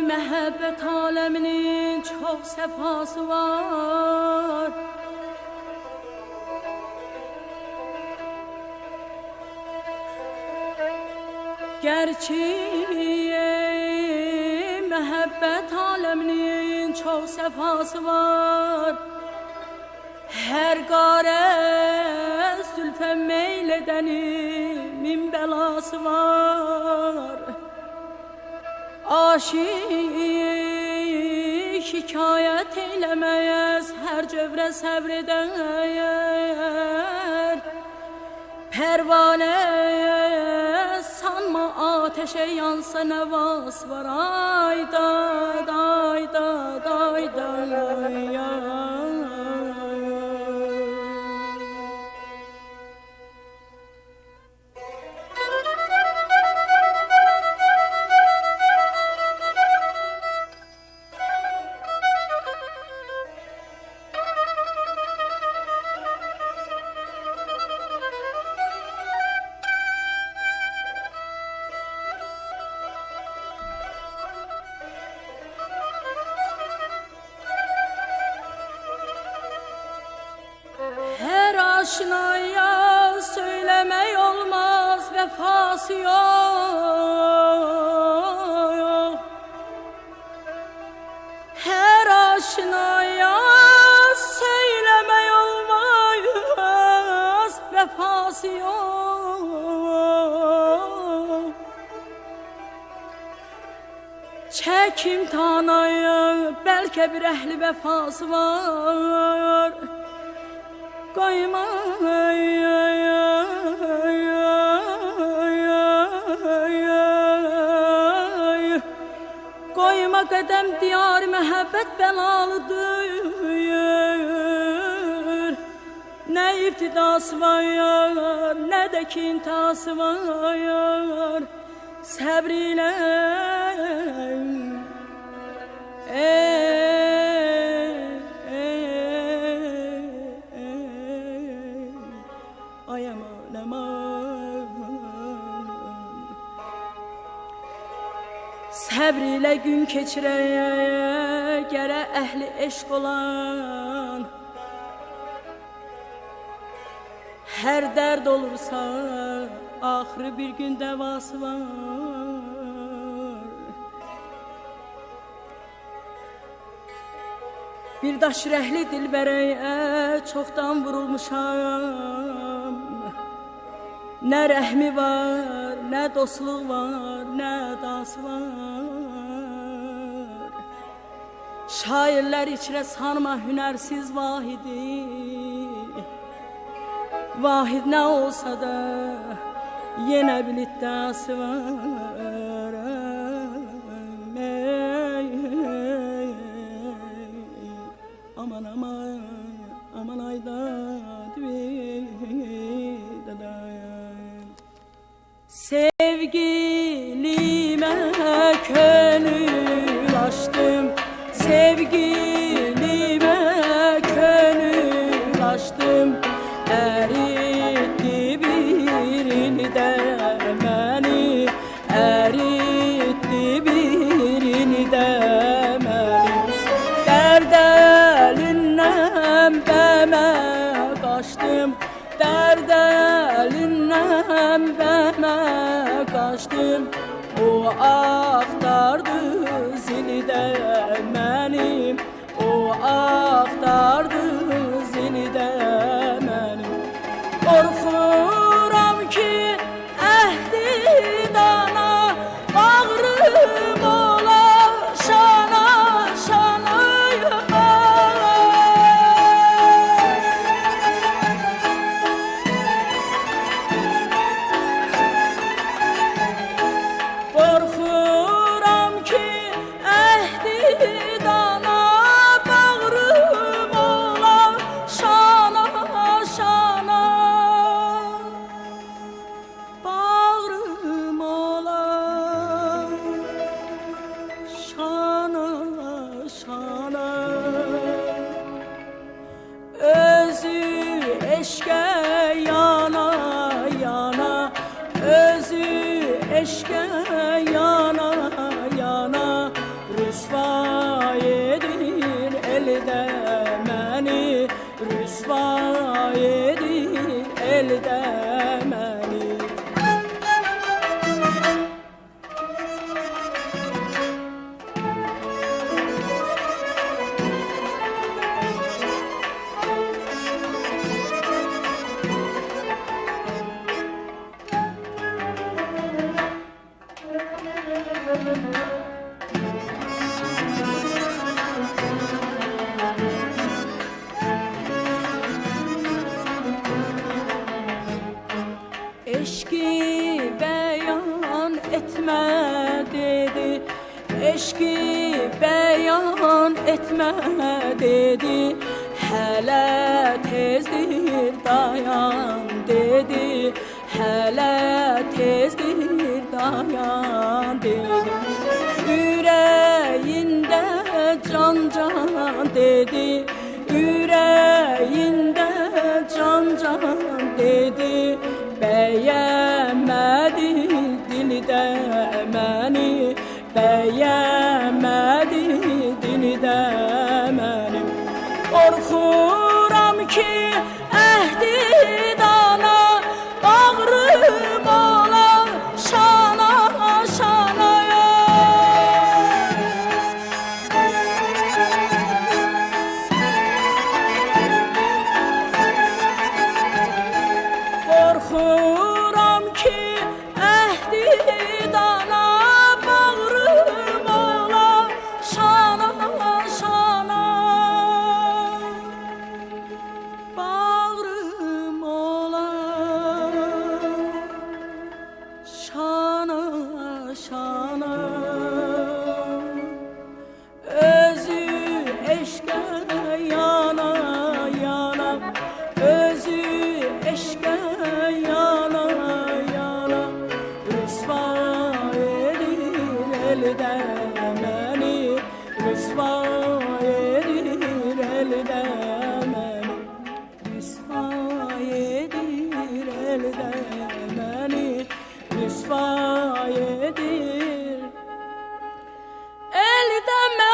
məhəbbət aləminin çox səfası var. Gerçi məhəbbət aləminin çox səfası var. Hər qarə zülfə meyl edənin min bəlası var. Aşiq şikayət eyləməyəz, hər cövrə səbr edər. Pərvanəyə sanma, ateşe yansa nevas var. Ayda, dayda, dayda, ya. Aşinaya söylemek olmaz, vefası yok. Her aşinaya söylemek olmaz, vefası yok. Çek imtihanaya, belki bir ehli vefası var. Koyma koyma kadem diyar mehabbet belalıdır. Ne iftidası var, ne de kintası var. Sabriyle Səbr ilə gün keçirəyə gərə əhli eşq olan. Hər dərd olursa axırı bir gün dəvası var. Bir daş ürəkli dilbərəyə çoxdan vurulmuşam. Nə rəhmi var, nə dostluq var, nə dası var. Şairlər içrə sanma hünərsiz vahidi. Vahid nə olsa da yenə bir iddiası var. Aman aman, aman ayda sevgilime gönül açtım, sevgilime gönül açtım. Eritti birini de beni, eritti birini de beni. Derd elinden beme kaçtım, derd elinden beme kaçtım. O aktardı zili de benim, o aktardı zili de benim. Korkuram ki ehdi dana bağrım ola şana şana. Korkuram eşki beyan etme dedi. Hele tezdir dayan dedi. Hele tezdir dayan dedi. Yüreğinde can can dedi. Yüreğinde can can dedi. Beğenmedi dilde məni, beğenmedi dilde məni. Qorxuram ki əhdi dana, bağrım ola şana şanaya. Qorxuram ki əhdi dana, bağrım ola şana şana. Bağrım ola şana şana. Özü eşqə yana yana, özü eşqə yana yana. Rüsva edir elde məni, rüsva edir elde məni. Rüsva edir elde məni, rüsva edir elde məni.